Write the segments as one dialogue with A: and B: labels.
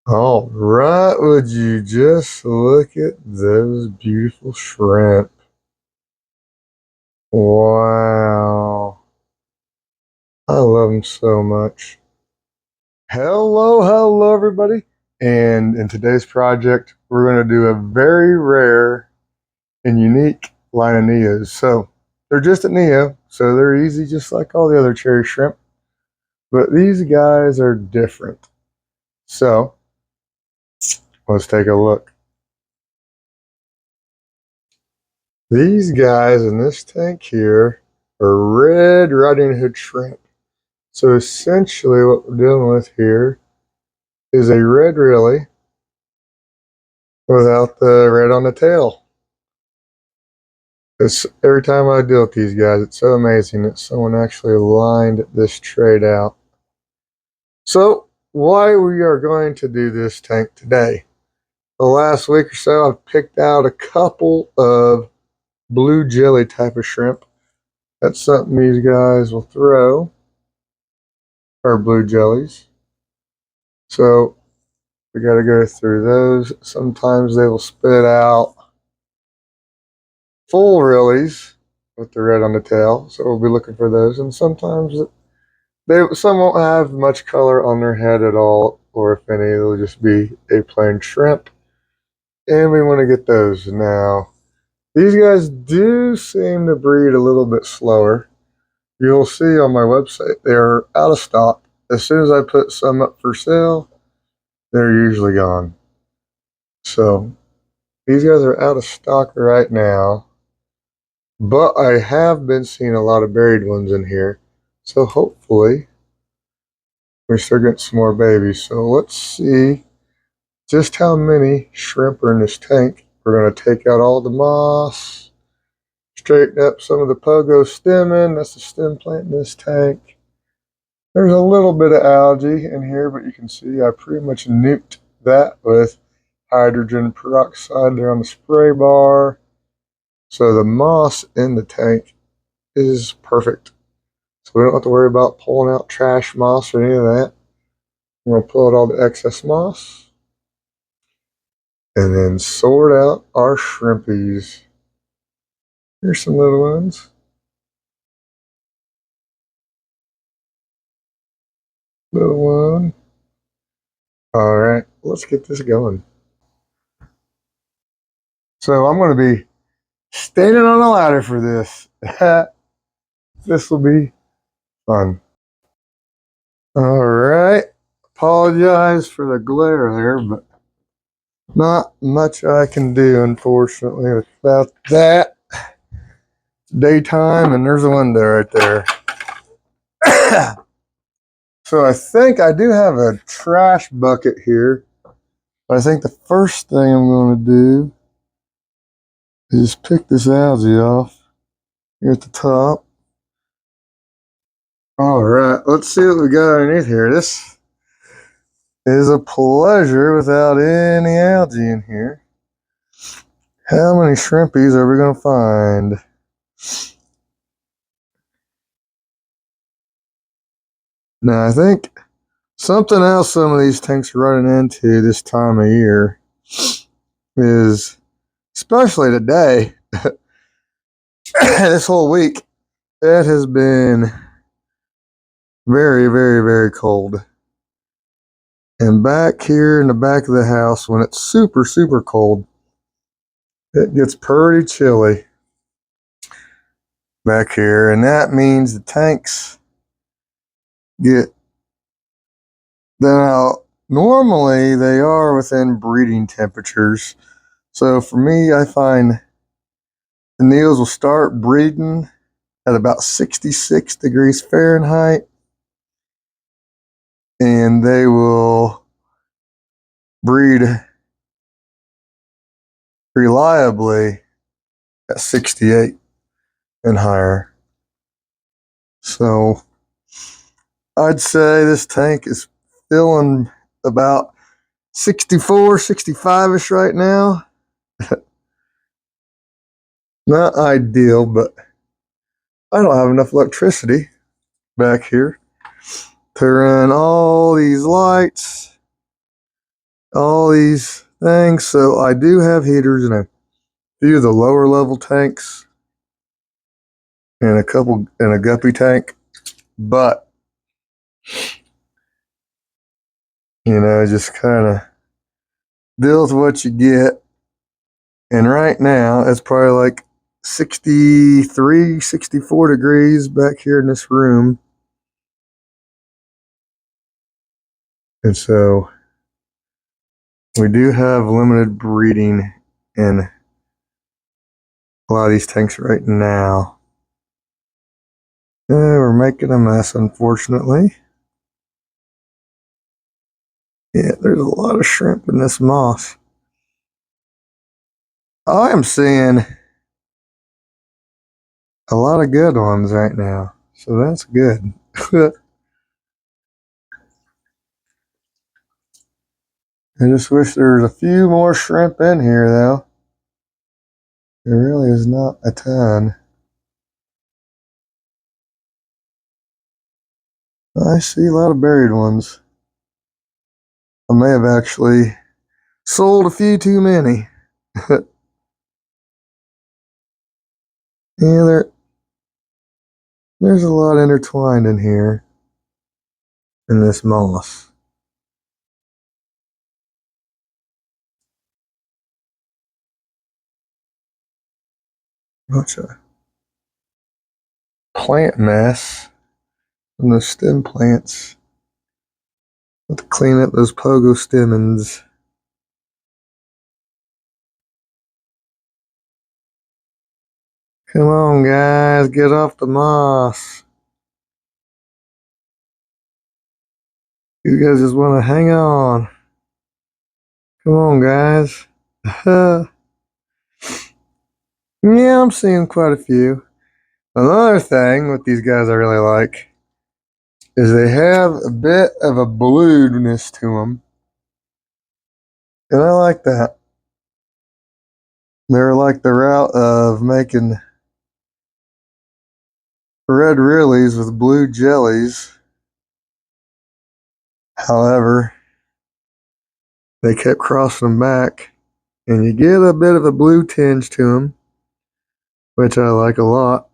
A: All right, would you just look at those beautiful shrimp? Wow. I love them so much. Hello, everybody. And in today's project, we're going to do a very rare and unique line of Neos. So they're just a Neo, so they're easy just like all the other cherry shrimp. But these guys are different. So let's take a look. These guys in this tank here are red riding hood shrimp. So essentially what we're dealing with here is a red really without the red on the tail. Every time I deal with these guys, it's so amazing that someone actually lined this trade out. So why we are going to do this tank today. The last week or so I've picked out a couple of blue jelly type of shrimp. That's something these guys will throw, or blue jellies. So we got to go through those. Sometimes they will spit out full realies with the red on the tail, so we'll be looking for those. And sometimes some won't have much color on their head at all, or if any, it'll just be a plain shrimp. And we want to get those. Now, these guys do seem to breed a little bit slower. You'll see on my website, they're out of stock. As soon as I put some up for sale, they're usually gone. So these guys are out of stock right now, but I have been seeing a lot of buried ones in here. So hopefully we start getting some more babies. So let's see just how many shrimp are in this tank. We're going to take out all the moss, straighten up some of the pogo stemming. That's the stem plant in this tank. There's a little bit of algae in here, but you can see I pretty much nuked that with hydrogen peroxide there on the spray bar. So the moss in the tank is perfect. So we don't have to worry about pulling out trash moss or any of that. We're going to pull out all the excess moss and then sort out our shrimpies. Here's some little ones. Little one. All right, let's get this going. So I'm going to be standing on a ladder for this. This will be fun. All right. Apologize for the glare there, but not much I can do, unfortunately, about that. Daytime, and there's a window right there. So I think I do have a trash bucket here. But I think the first thing I'm going to do is pick this algae off here at the top. All right, let's see what we got underneath here. This is a pleasure without any algae in here. How many shrimpies are we going to find? Now, I think something else some of these tanks are running into this time of year is, especially today, this whole week, it has been very cold. And back here in the back of the house, when it's super cold, it gets pretty chilly back here. And that means the tanks get, now, normally they are within breeding temperatures. So for me, I find the Neos will start breeding at about 66 degrees Fahrenheit, and they will breed reliably at 68 and higher. So I'd say this tank is feeling about 64, 65-ish right now. Not ideal, but I don't have enough electricity back here to run all these lights all these things. So I do have heaters in a few of the lower level tanks and a couple in a guppy tank, but just kind of deal with what you get. And right now it's probably like 63, 64 degrees back here in this room. And so we do have limited breeding in a lot of these tanks right now. We're making a mess, unfortunately. Yeah, there's a lot of shrimp in this moss. I am seeing a lot of good ones right now, so that's good. I just wish there was a few more shrimp in here, though. There really is not a ton. I see a lot of buried ones. I may have actually sold a few too many. Yeah, there's a lot intertwined in here in this moss. Bunch of plant mess from the stem plants. Have to clean up those pogo stemens. Come on, guys, get off the moss. You guys just want to hang on. Come on, guys. Yeah, I'm seeing quite a few. Another thing with these guys I really like is they have a bit of a blueness to them. And I like that. They're like the route of making red realies with blue jellies. However, they kept crossing them back, and you get a bit of a blue tinge to them, which I like a lot.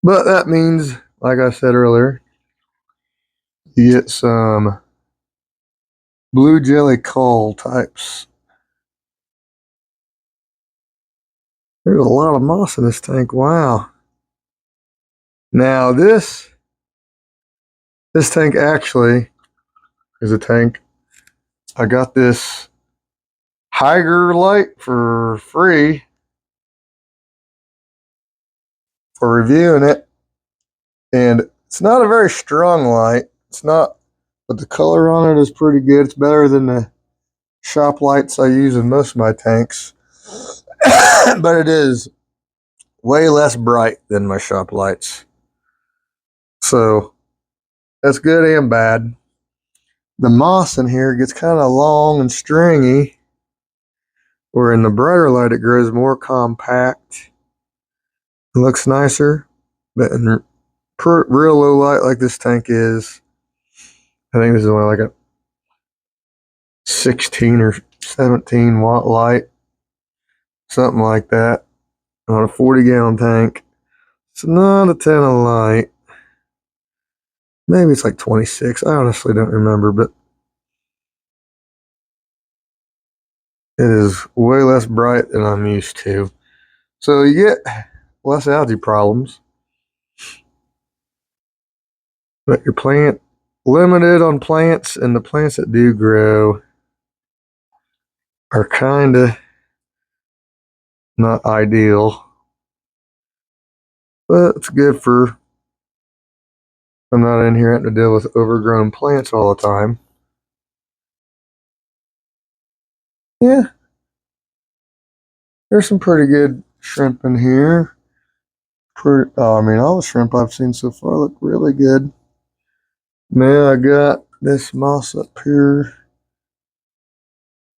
A: But that means, like I said earlier, you get some blue jelly coal types. There's a lot of moss in this tank. Wow. Now this tank actually is a tank. I got this Higer light for free for reviewing it, and it's not a very strong light. It's not, but the color on it is pretty good. It's better than the shop lights I use in most of my tanks, but it is way less bright than my shop lights. So that's good and bad. The moss in here gets kind of long and stringy, where in the brighter light it grows more compact. It looks nicer, but in real low light like this tank is, I think this is only like a 16 or 17 watt light, something like that, on a 40-gallon tank. It's not a ton of light. Maybe it's like 26. I honestly don't remember, but it is way less bright than I'm used to. So you get less algae problems, but your plant limited on plants, and the plants that do grow are kind of not ideal, but it's good for I'm not in here having to deal with overgrown plants all the time. Yeah, there's some pretty good shrimp in here. I mean, all the shrimp I've seen so far look really good. Now I got this moss up here.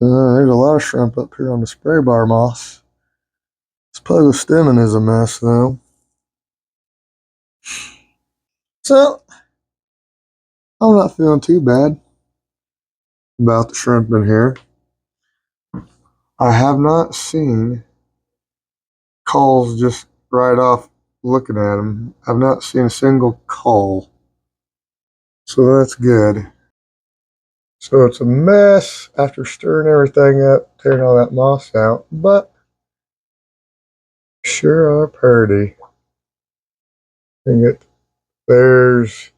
A: There's a lot of shrimp up here on the spray bar moss. This pogostemon is a mess, though. So, I'm not feeling too bad. about the shrimp in here. I have not seen calls just right off looking at them. I've not seen a single call. So that's good. So it's a mess after stirring everything up, tearing all that moss out, but sure are pretty. There's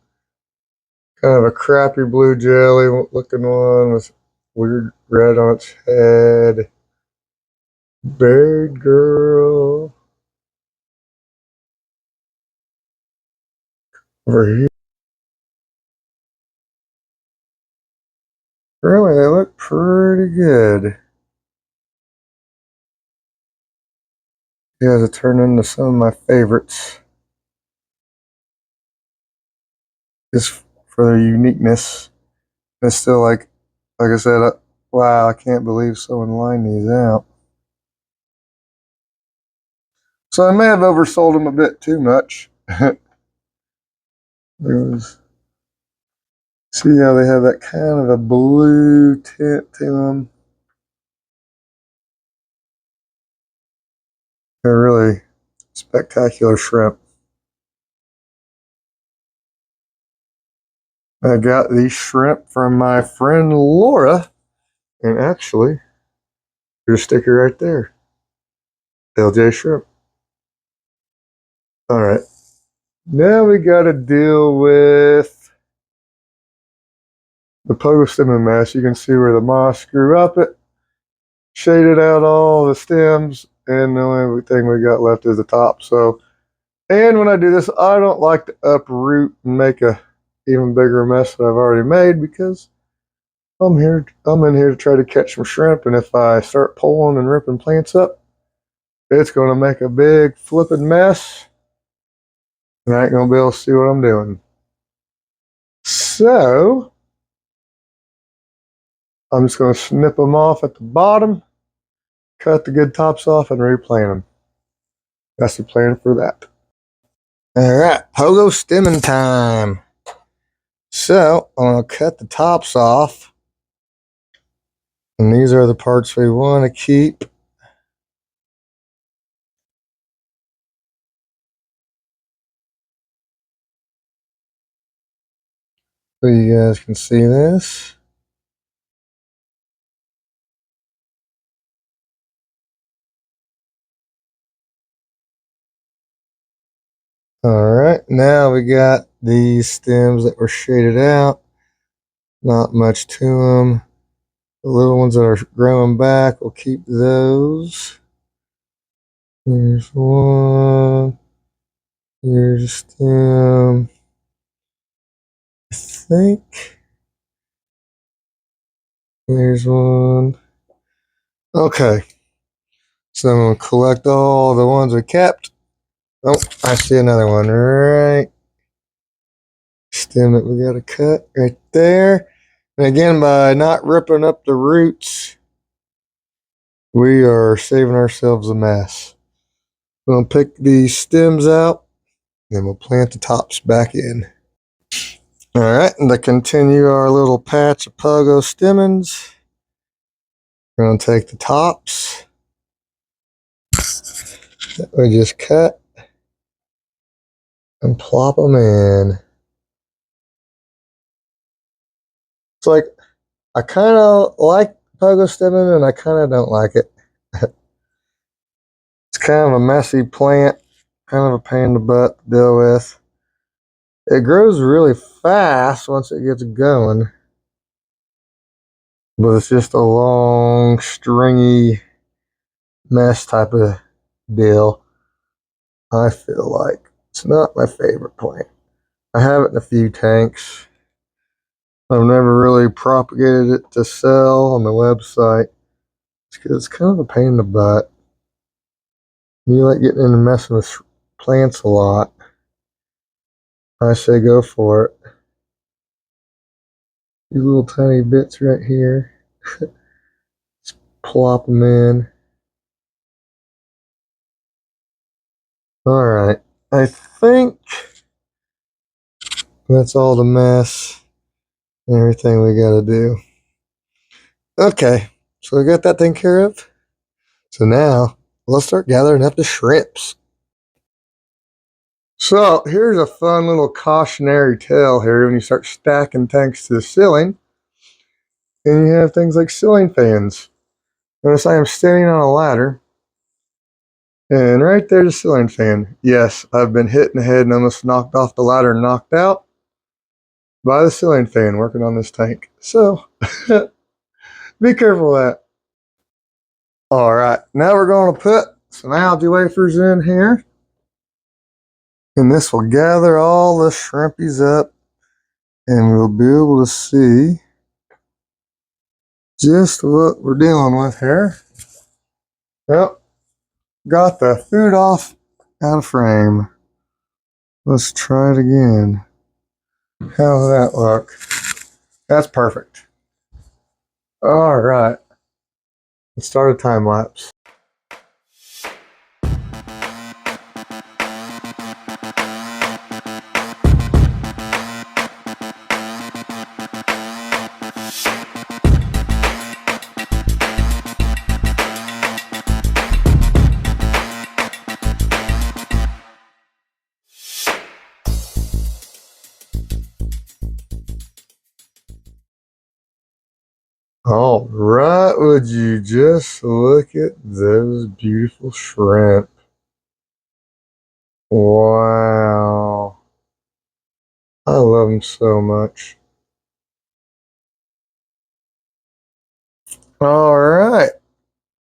A: kind of a crappy blue jelly looking one with weird red on its head. Bird girl. Over here. Really, they look pretty good. You guys have turned into some of my favorites. Just for their uniqueness. It's still like I said, wow, I can't believe someone lined these out. So I may have oversold them a bit too much. See how they have that kind of a blue tint to them. They're really spectacular shrimp. I got these shrimp from my friend Laura, and actually, there's a sticker right there. LJ Shrimp. All right. Now we got to deal with the pogo stem mass. You can see where the moss grew up it, shaded out all the stems, and the only thing we got left is the top. So, and when I do this, I don't like to uproot and make a even bigger mess than I've already made because I'm in here to try to catch some shrimp, and if I start pulling and ripping plants up, it's going to make a big flipping mess, and I ain't going to be able to see what I'm doing. So, I'm just going to snip them off at the bottom, cut the good tops off, and replant them. That's the plan for that. All right, pogo stemming time. So, I'm going to cut the tops off, and these are the parts we want to keep. So you guys can see this. All right, now we got these stems that were shaded out. Not much to them. The little ones that are growing back, we'll keep those. Here's one. Here's a stem. I think. There's one. Okay. So I'm going to collect all the ones we kept. Oh, I see another one right. Stem that we got to cut right there. And again, by not ripping up the roots, we are saving ourselves a mess. We'll pick these stems out, and we'll plant the tops back in. All right, and to continue our little patch of pogo stemmons, we're going to take the tops that we just cut and plop them in. It's like I kind of like pogo stemmon and I kind of don't like it. It's kind of a messy plant, kind of a pain in the butt to deal with. It grows really fast once it gets going, but it's just a long, stringy mess type of deal. I feel like it's not my favorite plant. I have it in a few tanks. I've never really propagated it to sell on the website because it's kind of a pain in the butt. You like getting into messing with plants a lot. I say go for it. These little tiny bits right here. Just plop them in. Alright. I think that's all the mess and everything we gotta do. Okay, so we got that taken care of. So now let's start gathering up the shrimps. So here's a fun little cautionary tale here when you start stacking tanks to the ceiling, and you have things like ceiling fans. Notice I am standing on a ladder, and right there's a ceiling fan. Yes, I've been hit in the head and almost knocked off the ladder and knocked out by the ceiling fan working on this tank. So be careful of that. All right, now we're going to put some algae wafers in here, and this will gather all the shrimpies up, and we'll be able to see just what we're dealing with here. Yep, got the food off out of frame. Let's try it again. How does that look? That's perfect. All right, let's start a time lapse. All right, would you just look at those beautiful shrimp? Wow. I love them so much. All right,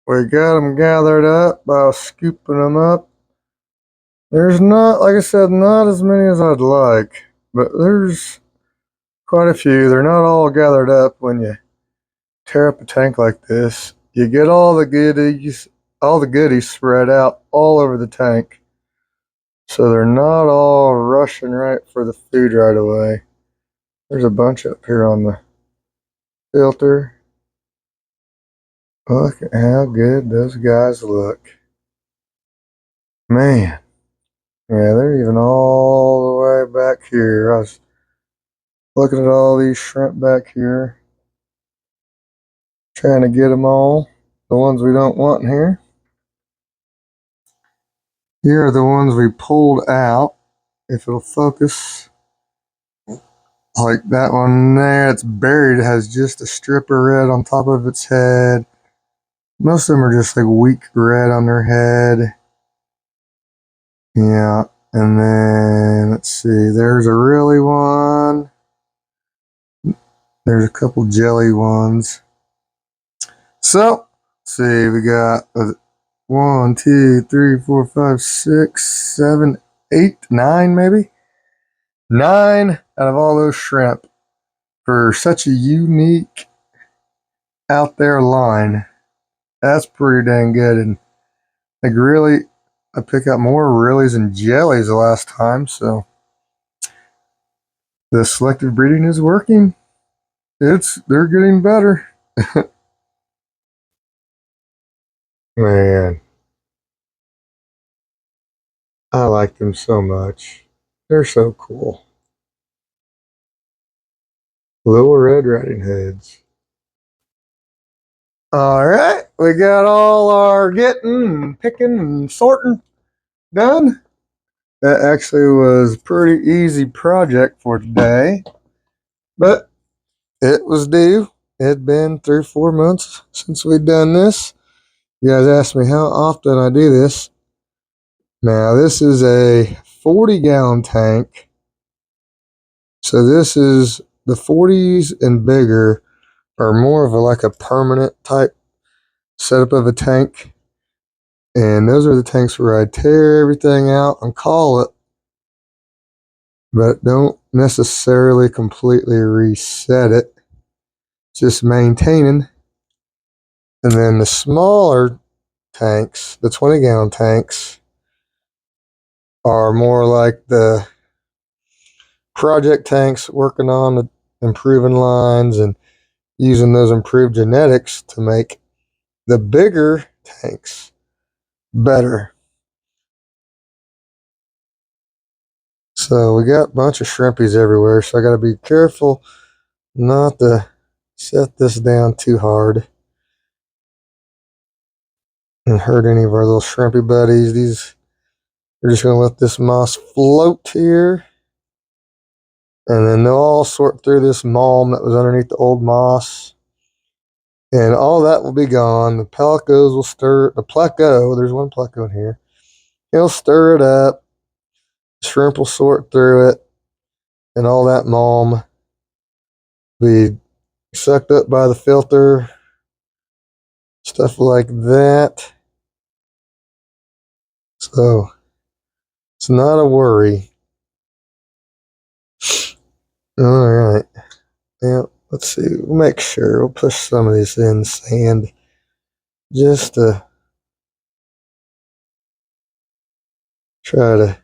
A: we got them gathered up by scooping them up. There's not, like I said, not as many as I'd like, but there's quite a few. They're not all gathered up when you tear up a tank like this. You get all the goodies spread out all over the tank. So they're not all rushing right for the food right away. There's a bunch up here on the filter. Look at how good those guys look. Man. Yeah, they're even all the way back here. I was looking at all these shrimp back here, trying to get them all. The ones we don't want in here. Here are the ones we pulled out. If it'll focus, like that one there, it's buried. It has just a strip of red on top of its head. Most of them are just like weak red on their head. Yeah, and then let's see, there's a really one. There's a couple jelly ones. So, let's see, we got 1, 2, 3, 4, 5, 6, 7, 8, 9 maybe? 9 out of all those shrimp for such a unique out there line. That's pretty dang good. And like really, I pick up more reallys and jellies the last time, so the selective breeding is working. They're getting better. Man, I like them so much. They're so cool. Little Red Riding Hoods. All right, we got all our getting and picking and sorting done. That actually was a pretty easy project for today, but it was due. It had been 3 or 4 months since we'd done this. You guys asked me how often I do this. Now, this is a 40-gallon tank. So this is the 40s and bigger are more of like a permanent type setup of a tank. And those are the tanks where I tear everything out and call it, but don't necessarily completely reset it, just maintaining. And then the smaller tanks, the 20-gallon tanks, are more like the project tanks working on the improving lines and using those improved genetics to make the bigger tanks better. So we got a bunch of shrimpies everywhere, so I got to be careful not to set this down too hard and hurt any of our little shrimpy buddies. We're just going to let this moss float here. And then they'll all sort through this malm that was underneath the old moss. And all that will be gone. The pelicos will stir, the pleco, there's one pleco in here. He'll stir it up. Shrimp will sort through it. And all that malm will be sucked up by the filter. Stuff like that. So it's not a worry. All right. Now, let's see. We'll make sure. We'll push some of this in sand just to try to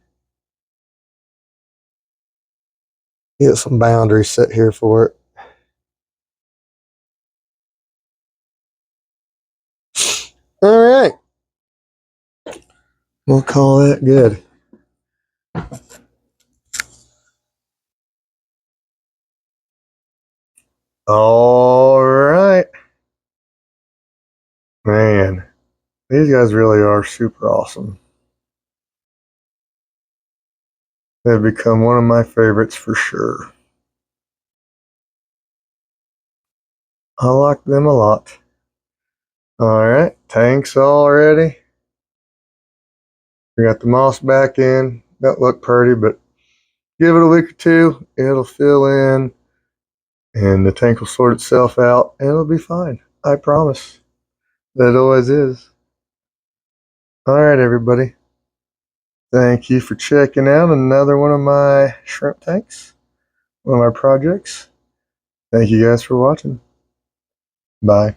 A: get some boundaries set here for it. All right. We'll call that good. All right. Man, these guys really are super awesome. They've become one of my favorites for sure. I like them a lot. All right, tanks all ready. We got the moss back in. That look pretty, but give it a week or two, it'll fill in, and the tank will sort itself out, and it'll be fine. I promise. That always is. All right, everybody. Thank you for checking out another one of my shrimp tanks, one of my projects. Thank you guys for watching. Bye.